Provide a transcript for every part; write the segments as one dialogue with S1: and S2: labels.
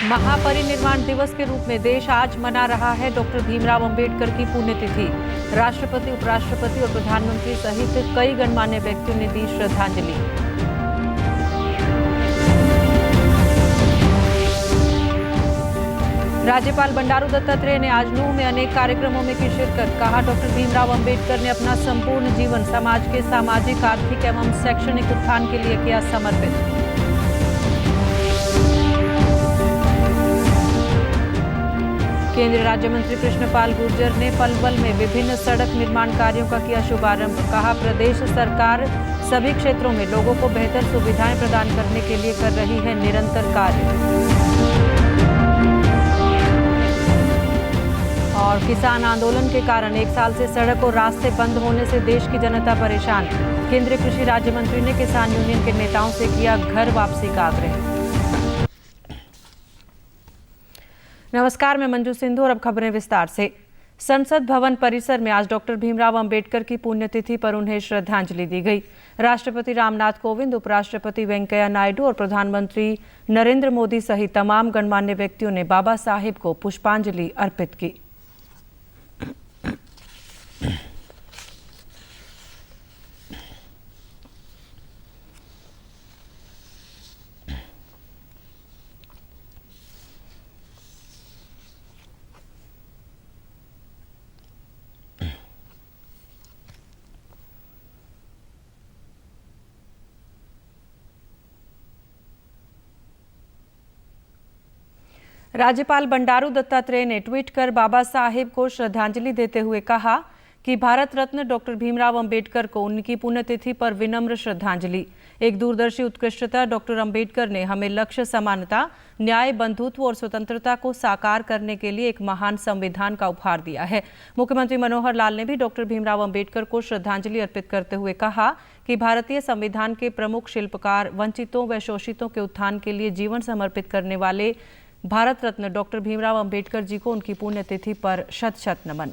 S1: महापरिनिर्वाण दिवस के रूप में देश आज मना रहा है डॉक्टर भीमराव अंबेडकर की पुण्यतिथि। राष्ट्रपति, उपराष्ट्रपति और प्रधानमंत्री सहित कई गणमान्य व्यक्तियों ने दी श्रद्धांजलि। राज्यपाल बंडारू दत्तात्रेय ने आज नूंह में अनेक कार्यक्रमों में की शिरकत। कहा, डॉक्टर भीमराव अंबेडकर ने अपना संपूर्ण जीवन समाज के सामाजिक, आर्थिक एवं शैक्षणिक उत्थान के लिए किया समर्पित। केंद्रीय राज्य मंत्री कृष्णपाल गुर्जर ने पलवल में विभिन्न सड़क निर्माण कार्यों का किया शुभारंभ। कहा, प्रदेश सरकार सभी क्षेत्रों में लोगों को बेहतर सुविधाएं प्रदान करने के लिए कर रही है निरंतर कार्य। और किसान आंदोलन के कारण 1 साल से सड़क और रास्ते बंद होने से देश की जनता परेशान। केंद्रीय कृषि राज्य मंत्री ने किसान यूनियन के नेताओं से किया घर वापसी का आग्रह। नमस्कार, मैं मंजू सिंधु और अब खबरें विस्तार से। संसद भवन परिसर में आज डॉक्टर भीमराव अंबेडकर की पुण्यतिथि पर उन्हें श्रद्धांजलि दी गई। राष्ट्रपति रामनाथ कोविंद, उपराष्ट्रपति वेंकैया नायडू और प्रधानमंत्री नरेंद्र मोदी सहित तमाम गणमान्य व्यक्तियों ने बाबा साहेब को पुष्पांजलि अर्पित की। राज्यपाल बंडारू दत्तात्रेय ने ट्वीट कर बाबा साहेब को श्रद्धांजलि देते हुए कहा कि भारत रत्न डॉक्टर भीमराव अंबेडकर को उनकी पुण्यतिथि पर विनम्र श्रद्धांजलि। एक दूरदर्शी उत्कृष्टता डॉक्टर अंबेडकर ने हमें लक्ष्य, समानता, न्याय, बंधुत्व और स्वतंत्रता को साकार करने के लिए एक महान संविधान का उपहार दिया है। मुख्यमंत्री मनोहर लाल ने भी डॉक्टर भीमराव अंबेडकर को श्रद्धांजलि अर्पित करते हुए कहा कि भारतीय संविधान के प्रमुख शिल्पकार, वंचितों व शोषितों के उत्थान के लिए जीवन समर्पित करने वाले भारत रत्न डॉक्टर भीमराव अंबेडकर जी को उनकी पुण्यतिथि पर शत शत नमन।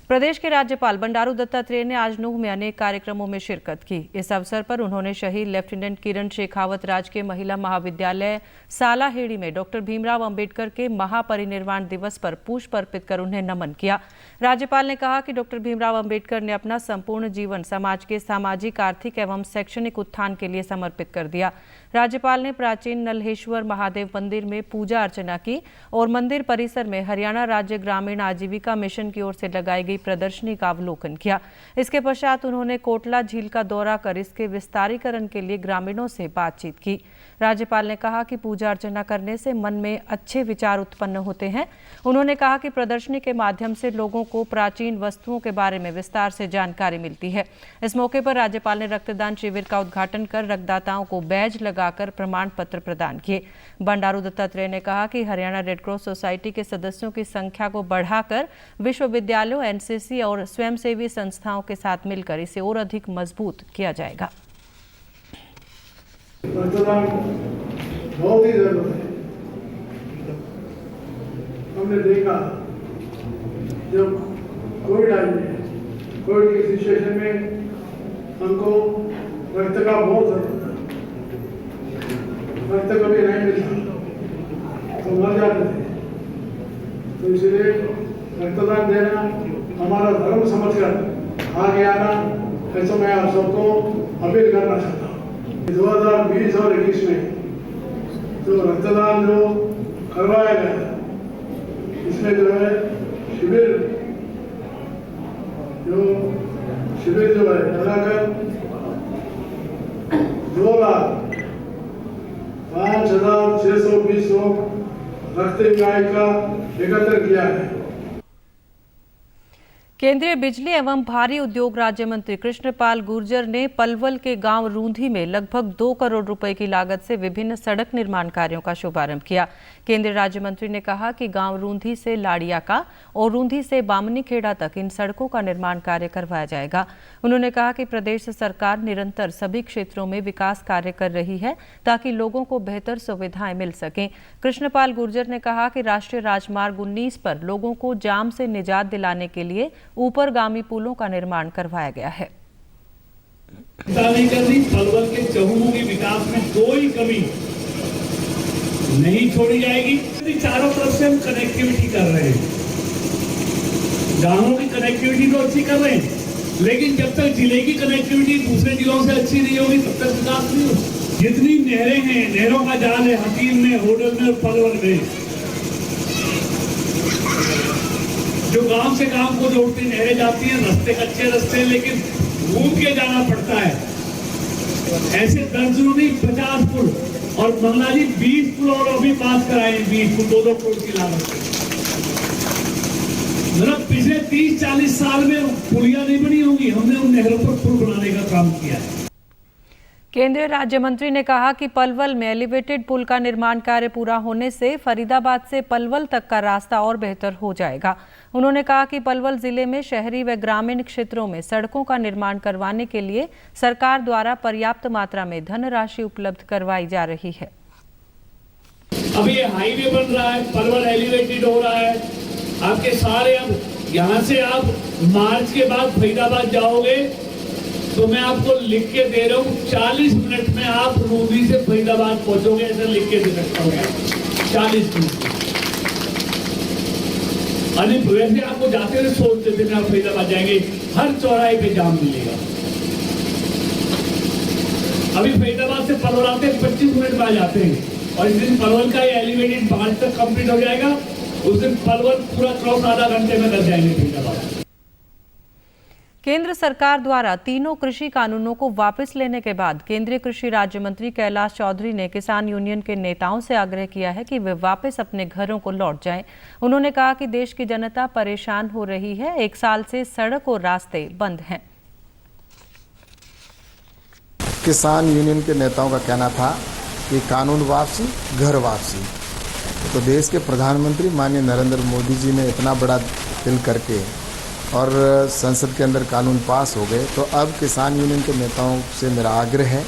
S1: प्रदेश के राज्यपाल बंडारू दत्तात्रेय ने आज नूंह में अनेक कार्यक्रमों में शिरकत की। इस अवसर पर उन्होंने शहीद लेफ्टिनेंट किरण शेखावत राजकीय महिला महाविद्यालय सालाहेड़ी में डॉक्टर भीमराव अंबेडकर के महापरिनिर्वाण दिवस पर पुष्प अर्पित कर उन्हें नमन किया। राज्यपाल ने कहा कि डॉक्टर भीमराव अंबेडकर ने अपना संपूर्ण जीवन समाज के सामाजिक, आर्थिक एवं शैक्षणिक उत्थान के लिए समर्पित कर दिया। राज्यपाल ने प्राचीन नल्हेश्वर महादेव मंदिर में पूजा अर्चना की और मंदिर परिसर में हरियाणा राज्य ग्रामीण आजीविका मिशन की ओर से लगाई गई प्रदर्शनी का अवलोकन किया। इसके पश्चात उन्होंने कोटला झील का दौरा कर इसके विस्तारीकरण के लिए ग्रामीणों से बातचीत की। राज्यपाल ने कहा कि पूजा अर्चना करने से मन में अच्छे विचार उत्पन्न होते हैं। उन्होंने कहा कि प्रदर्शनी के माध्यम से लोगों को प्राचीन वस्तुओं के बारे में विस्तार से जानकारी मिलती है। इस मौके पर राज्यपाल ने रक्तदान शिविर का उद्घाटन कर रक्तदाताओं को बैज लगाकर प्रमाण पत्र प्रदान किए। बंडारू दत्तात्रेय ने कहा कि हरियाणा रेड क्रॉस सोसाइटी के सदस्यों की संख्या को बढ़ाकर विश्वविद्यालयों, एनसीसी और स्वयंसेवी संस्थाओं के साथ मिलकर इसे और अधिक मजबूत किया जाएगा।
S2: रक्तदान बहुत ही जरूरत है। हमने देखा जब कोविड आई है, कोविड की सिचुएशन में हमको रक्त का बहुत जरूरत है। रक्त कभी नहीं मिलता तो मर जाते थे, तो इसलिए रक्तदान देना हमारा धर्म समझकर आगे आना, ऐसा मैं आप सबको अपील करना चाहता हूँ। 2020 और 21 में जो रक्तदान जो करवाया गया, इसमें जो है शिविर जो है लगाकर 2,05,620 लोग रक्त इकाई का एकत्र किया है।
S1: केंद्रीय बिजली एवं भारी उद्योग राज्य मंत्री कृष्णपाल गुर्जर ने पलवल के गांव रूंधी में लगभग 2 करोड़ रुपए की लागत से विभिन्न सड़क निर्माण कार्यों का शुभारंभ किया। केंद्रीय राज्य मंत्री ने कहा कि गांव रूंधी से लाड़ियाका और रूंधी से बामनीखेड़ा तक इन सड़कों का निर्माण कार्य करवाया जाएगा। उन्होंने कहा कि प्रदेश सरकार निरंतर सभी क्षेत्रों में विकास कार्य कर रही है ताकि लोगों को बेहतर सुविधाएं मिल सकें। कृष्णपाल गुर्जर ने कहा कि राष्ट्रीय राजमार्ग 19 पर लोगों को जाम से निजात दिलाने के लिए ऊपरगामी पुलों का निर्माण करवाया गया है।
S3: पलवल के चहुमुखी विकास में कोई कमी नहीं छोड़ी जाएगी। चारों तरफ से हम कनेक्टिविटी कर रहे हैं, गांवों की कनेक्टिविटी तो अच्छी कर रहे हैं, लेकिन जब तक जिले की कनेक्टिविटी दूसरे जिलों से अच्छी नहीं होगी तब तक विकास नहीं होगा। जितनी नहरें हैं, नहरों का जाल है हकीम में, होडल में और पलवल में, जो गांव से गांव को जोड़ती नहरें जाती हैं, रास्ते कच्चे रास्ते हैं, लेकिन घूम के जाना पड़ता है। ऐसे दर्जनों नहीं 50 पुल और मंगला जी 20 पुल और अभी पास कराए, 20 पुल 2-2 करोड़ की लागत से। मतलब पिछले 30-40 साल में पुलिया नहीं बनी होंगी, हमने उन नहरों पर पुल बनाने का काम किया है।
S1: केंद्रीय राज्य मंत्री ने कहा कि पलवल में एलिवेटेड पुल का निर्माण कार्य पूरा होने से फरीदाबाद से पलवल तक का रास्ता और बेहतर हो जाएगा। उन्होंने कहा कि पलवल जिले में शहरी व ग्रामीण क्षेत्रों में सड़कों का निर्माण करवाने के लिए सरकार द्वारा पर्याप्त मात्रा में धनराशि उपलब्ध करवाई जा रही है।
S3: अभी ये हाईवे बन रहा है, पलवल एलिवेटेड हो रहा है, आपके सारे, अब यहाँ से आप मार्च के बाद फरीदाबाद जाओगे तो मैं आपको लिख के दे रहा हूँ 40 मिनट में आप रूबी से फरीदाबाद पहुंचोगे, ऐसा लिख के दे सकता हूँ 40 मिनट। अरे वैसे आपको जाते हुए सोचते थे आप फरीदाबाद जाएंगे, हर चौराहे पे जाम मिलेगा। अभी फरीदाबाद से पलवल आते 25 मिनट में आ जाते हैं, और इस दिन पलवल का एलिवेटेड 5 तक कंप्लीट हो जाएगा, उस दिन पलवल पूरा क्रॉस आधा घंटे में कर जाएंगे फरीदाबाद।
S1: केंद्र सरकार द्वारा तीनों कृषि कानूनों को वापस लेने के बाद केंद्रीय कृषि राज्य मंत्री कैलाश चौधरी ने किसान यूनियन के नेताओं से आग्रह किया है कि वे वापस अपने घरों को लौट जाएं। उन्होंने कहा कि देश की जनता परेशान हो रही है, 1 साल से सड़क और रास्ते बंद हैं।
S4: किसान यूनियन के नेताओं का कहना था कि कानून वापसी, घर वापसी। तो देश के प्रधानमंत्री माननीय नरेंद्र मोदी जी ने इतना बड़ा दिल करके और संसद के अंदर कानून पास हो गए, तो अब किसान यूनियन के नेताओं से मेरा आग्रह है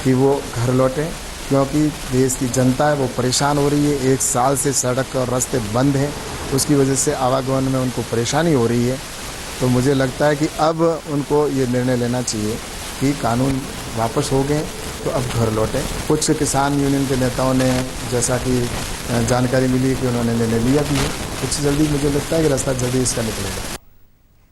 S4: कि वो घर लौटें, क्योंकि देश की जनता है वो परेशान हो रही है। 1 साल से सड़क और रास्ते बंद हैं, उसकी वजह से आवागमन में उनको परेशानी हो रही है। तो मुझे लगता है कि अब उनको ये निर्णय लेना चाहिए कि कानून वापस हो गए तो अब घर लौटें। कुछ किसान यूनियन के नेताओं ने, जैसा कि जानकारी मिली कि उन्होंने निर्णय लिया भी है, कुछ जल्दी मुझे लगता है कि रास्ता जल्दी इसका निकलेगा।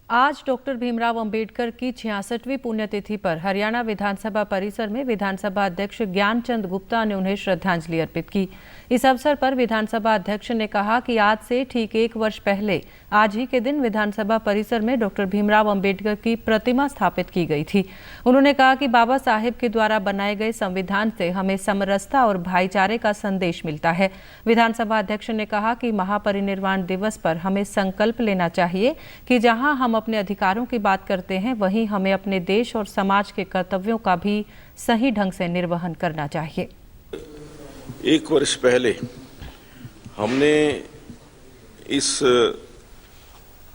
S1: आज डॉक्टर भीमराव अंबेडकर की 66वीं पुण्यतिथि पर हरियाणा विधानसभा परिसर में विधानसभा अध्यक्ष ज्ञानचंद गुप्ता ने उन्हें श्रद्धांजलि अर्पित की। इस अवसर पर विधानसभा अध्यक्ष ने कहा कि आज से ठीक 1 वर्ष पहले आज ही के दिन विधानसभा परिसर में डॉक्टर भीमराव अंबेडकर की प्रतिमा स्थापित की गई थी। उन्होंने कहा कि बाबा साहेब के द्वारा बनाए गए संविधान से हमें समरसता और भाईचारे का संदेश मिलता है। विधानसभा अध्यक्ष ने कहा कि महापरिनिर्वाण दिवस पर हमें संकल्प लेना चाहिए कि जहां हम अपने अधिकारों की बात करते हैं, वहीं हमें अपने देश और समाज के कर्तव्यों का भी सही ढंग से निर्वहन करना चाहिए।
S5: 1 वर्ष पहले हमने इस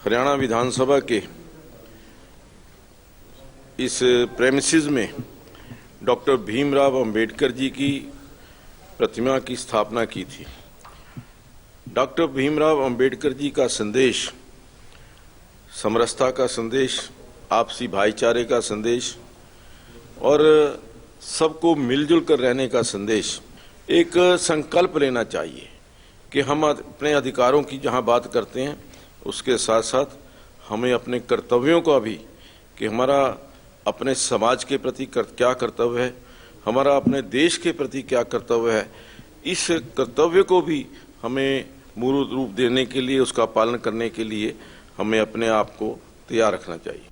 S5: हरियाणा विधानसभा के इस प्रेमिसेस में डॉक्टर भीमराव अंबेडकर जी की प्रतिमा की स्थापना की थी। डॉक्टर भीमराव अंबेडकर जी का संदेश समरसता का संदेश, आपसी भाईचारे का संदेश और सबको मिलजुल कर रहने का संदेश, एक संकल्प लेना चाहिए कि हम अपने अधिकारों की जहां बात करते हैं उसके साथ साथ हमें अपने कर्तव्यों का भी, कि हमारा अपने समाज के प्रति क्या कर्तव्य है, हमारा अपने देश के प्रति क्या कर्तव्य है, इस कर्तव्य को भी हमें मूर्त रूप देने के लिए, उसका पालन करने के लिए हमें अपने आप को तैयार रखना चाहिए।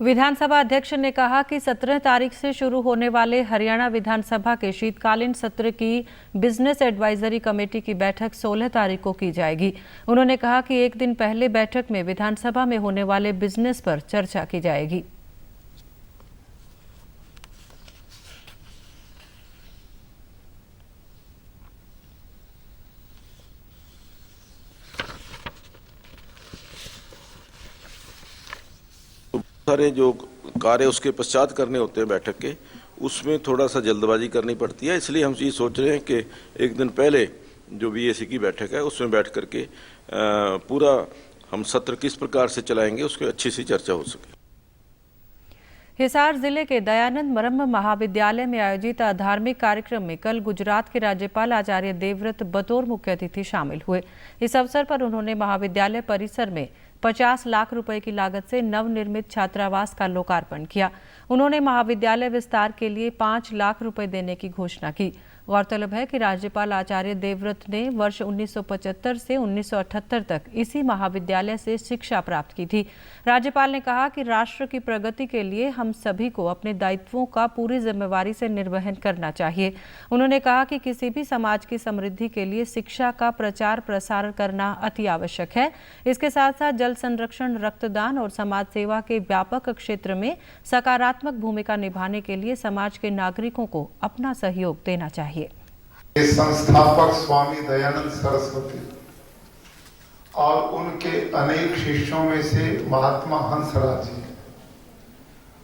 S1: विधानसभा अध्यक्ष ने कहा कि 17 तारीख से शुरू होने वाले हरियाणा विधानसभा के शीतकालीन सत्र की बिजनेस एडवाइजरी कमेटी की बैठक 16 तारीख को की जाएगी। उन्होंने कहा कि 1 दिन पहले बैठक में विधानसभा में होने वाले बिजनेस पर चर्चा की जाएगी।
S5: सारे जो कार्य उसके पश्चात करने होते हैं बैठक के, उसमें थोड़ा सा जल्दबाजी करनी पड़ती है। इसलिए हम ये सोच रहे हैं कि 1 दिन पहले जो बीएसी की बैठक है उसमें बैठ करके पूरा हम सत्र किस प्रकार से चलाएंगे उसकी अच्छी सी चर्चा हो सके।
S1: हिसार जिले के दयानंद ब्रह्म महाविद्यालय में आयोजित धार्मिक कार्यक्रम में कल गुजरात के राज्यपाल आचार्य देवव्रत बतौर मुख्य अतिथि शामिल हुए। इस अवसर पर उन्होंने महाविद्यालय परिसर में 50 लाख रुपए की लागत से नवनिर्मित छात्रावास का लोकार्पण किया। उन्होंने महाविद्यालय विस्तार के लिए 5 लाख रुपए देने की घोषणा की। गौरतलब है कि राज्यपाल आचार्य देवव्रत ने वर्ष 1975 से 1978 तक इसी महाविद्यालय से शिक्षा प्राप्त की थी। राज्यपाल ने कहा कि राष्ट्र की प्रगति के लिए हम सभी को अपने दायित्वों का पूरी जिम्मेवारी से निर्वहन करना चाहिए। उन्होंने कहा कि किसी भी समाज की समृद्धि के लिए शिक्षा का प्रचार प्रसार करना अति आवश्यक है। इसके साथ साथ जल संरक्षण, रक्तदान और समाज सेवा के व्यापक क्षेत्र में सकारात्मक भूमिका निभाने के लिए समाज के नागरिकों को अपना सहयोग देना चाहिए।
S6: संस्थापक स्वामी दयानंद सरस्वती और उनके अनेक शिष्यों में से महात्मा हंसराज जी,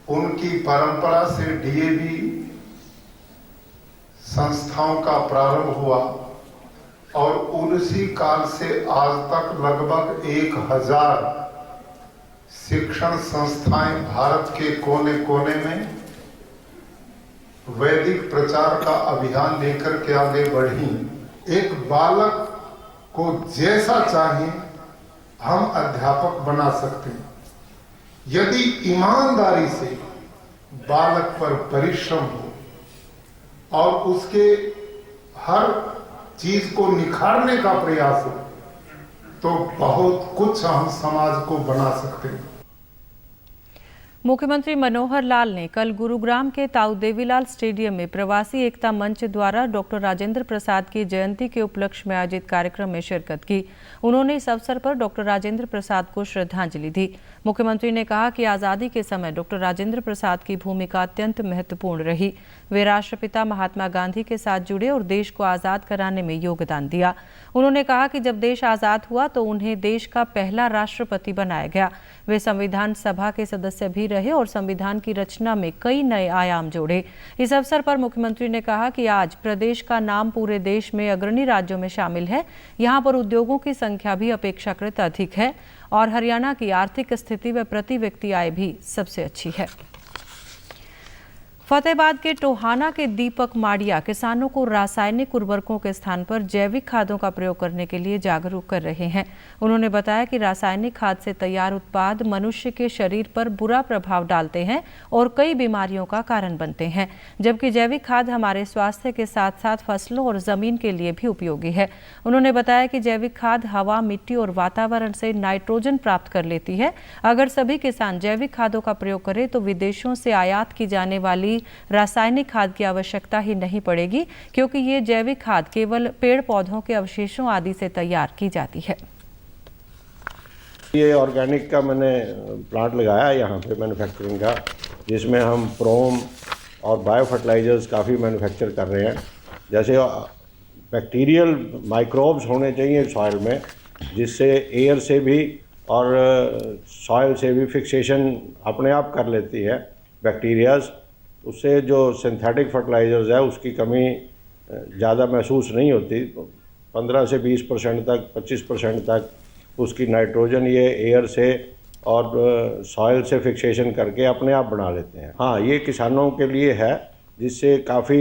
S6: उनकी परंपरा से डीएवी संस्थाओं का प्रारंभ हुआ और उसी काल से आज तक लगभग 1000 शिक्षण संस्थाएं भारत के कोने कोने में वैदिक प्रचार का अभियान लेकर के आगे बढ़ी। एक बालक को जैसा चाहिए हम अध्यापक बना सकते हैं, यदि ईमानदारी से बालक पर परिश्रम हो और उसके हर चीज को निखारने का प्रयास हो तो बहुत कुछ हम समाज को बना सकते हैं।
S1: मुख्यमंत्री मनोहर लाल ने कल गुरुग्राम के ताऊ देवीलाल स्टेडियम में प्रवासी एकता मंच द्वारा डॉक्टर राजेंद्र प्रसाद की जयंती के उपलक्ष्य में आयोजित कार्यक्रम में शिरकत की। उन्होंने इस अवसर पर डॉक्टर राजेंद्र प्रसाद को श्रद्धांजलि दी। मुख्यमंत्री ने कहा कि आज़ादी के समय डॉक्टर राजेंद्र प्रसाद की भूमिका अत्यंत महत्वपूर्ण रही। वे राष्ट्रपिता महात्मा गांधी के साथ जुड़े और देश को आज़ाद कराने में योगदान दिया। उन्होंने कहा कि जब देश आज़ाद हुआ तो उन्हें देश का पहला राष्ट्रपति बनाया गया। वे संविधान सभा के सदस्य भी रहे और संविधान की रचना में कई नए आयाम जोड़े। इस अवसर पर मुख्यमंत्री ने कहा कि आज प्रदेश का नाम पूरे देश में अग्रणी राज्यों में शामिल है। यहाँ पर उद्योगों की संख्या भी अपेक्षाकृत अधिक है और हरियाणा की आर्थिक स्थिति व प्रति व्यक्ति आय भी सबसे अच्छी है। फतेहाबाद के टोहाना के दीपक माड़िया किसानों को रासायनिक उर्वरकों के स्थान पर जैविक खादों का प्रयोग करने के लिए जागरूक कर रहे हैं। उन्होंने बताया कि रासायनिक खाद से तैयार उत्पाद मनुष्य के शरीर पर बुरा प्रभाव डालते हैं और कई बीमारियों का कारण बनते हैं, जबकि जैविक खाद हमारे स्वास्थ्य के साथ साथ फसलों और जमीन के लिए भी उपयोगी है। उन्होंने बताया कि जैविक खाद हवा, मिट्टी और वातावरण से नाइट्रोजन प्राप्त कर लेती है। अगर सभी किसान जैविक खादों का प्रयोग करें तो विदेशों से आयात की जाने वाली रासायनिक खाद की आवश्यकता ही नहीं पड़ेगी, क्योंकि ये जैविक खाद केवल पेड़ पौधों के अवशेषों आदि से तैयार की जाती है।
S7: ये ऑर्गेनिक का मैंने प्लांट लगाया है यहाँ पे मैन्युफैक्चरिंग का, जिसमें हम प्रोम और बायो फर्टिलाइजर्स काफ़ी मैन्युफैक्चर कर रहे हैं। जैसे बैक्टीरियल माइक्रोब्स होने चाहिए सॉइल में, जिससे एयर से भी और सॉइल से भी फिक्सेशन अपने आप कर लेती है बैक्टीरियाज। उससे जो सिंथेटिक फर्टिलाइजर्स है उसकी कमी ज़्यादा महसूस नहीं होती। 15 से 20% तक, 25% तक उसकी नाइट्रोजन ये एयर से और सॉइल से फिक्सेशन करके अपने आप बना लेते हैं। हाँ, ये किसानों के लिए है, जिससे काफ़ी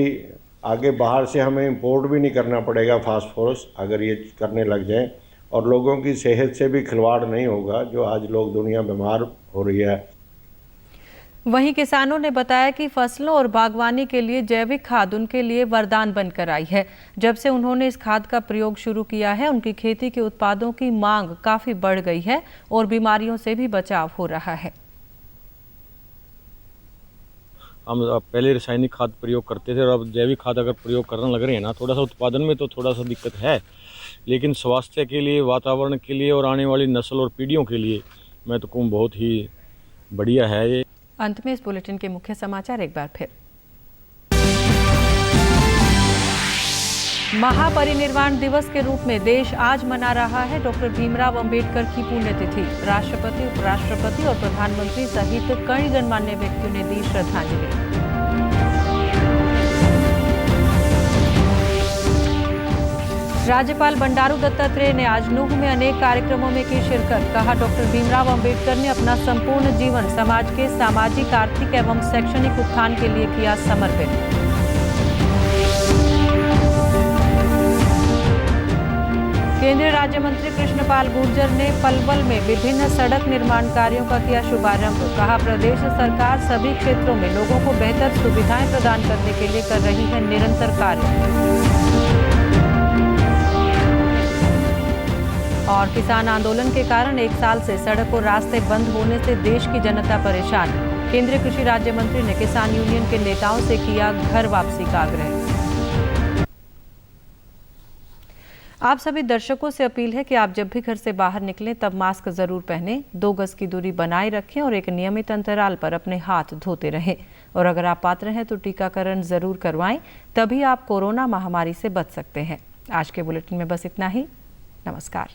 S7: आगे बाहर से हमें इंपोर्ट भी नहीं करना पड़ेगा फास्फोरस, अगर ये करने लग जाएं, और लोगों की सेहत से भी खिलवाड़ नहीं होगा, जो आज लोग दुनिया बीमार हो रही है।
S1: वहीं किसानों ने बताया कि फसलों और बागवानी के लिए जैविक खाद उनके लिए वरदान बनकर आई है। जब से उन्होंने इस खाद का प्रयोग शुरू किया है, उनकी खेती के उत्पादों की मांग काफी बढ़ गई है और बीमारियों से भी बचाव हो रहा है।
S8: हम पहले रासायनिक खाद प्रयोग करते थे और अब जैविक खाद अगर प्रयोग करने लग रहे हैं ना, थोड़ा सा उत्पादन में तो थोड़ा सा दिक्कत है, लेकिन स्वास्थ्य के लिए, वातावरण के लिए और आने वाली नस्ल और पीढ़ियों के लिए मैं तो कहूँ बहुत ही बढ़िया है ये।
S1: अंत में इस बुलेटिन के मुख्य समाचार एक बार फिर। महापरिनिर्वाण दिवस के रूप में देश आज मना रहा है डॉक्टर भीमराव अंबेडकर की पुण्यतिथि। राष्ट्रपति, उपराष्ट्रपति और प्रधानमंत्री सहित कई गणमान्य व्यक्तियों ने दी श्रद्धांजलि। राज्यपाल बंडारू दत्तात्रेय ने आज नूह में अनेक कार्यक्रमों में की शिरकत। कहा, डॉक्टर भीमराव अंबेडकर ने अपना संपूर्ण जीवन समाज के सामाजिक, आर्थिक एवं शैक्षणिक उत्थान के लिए किया समर्पित। केंद्रीय राज्य मंत्री कृष्णपाल गुर्जर ने पलवल में विभिन्न सड़क निर्माण कार्यों का किया शुभारंभ। कहा, प्रदेश सरकार सभी क्षेत्रों में लोगों को बेहतर सुविधाएं प्रदान करने के लिए कर रही है निरंतर कार्य। और किसान आंदोलन के कारण 1 साल से सड़क और रास्ते बंद होने से देश की जनता परेशान। केंद्रीय कृषि राज्य मंत्री ने किसान यूनियन के नेताओं से किया घर वापसी का आग्रह। आप सभी दर्शकों से अपील है कि आप जब भी घर से बाहर निकलें तब मास्क जरूर पहनें, 2 गज की दूरी बनाए रखें और एक नियमित अंतराल पर अपने हाथ धोते रहें। और अगर आप पात्र हैं तो टीकाकरण जरूर करवाएं, तभी आप कोरोना महामारी से बच सकते हैं। आज के बुलेटिन में बस इतना ही। नमस्कार।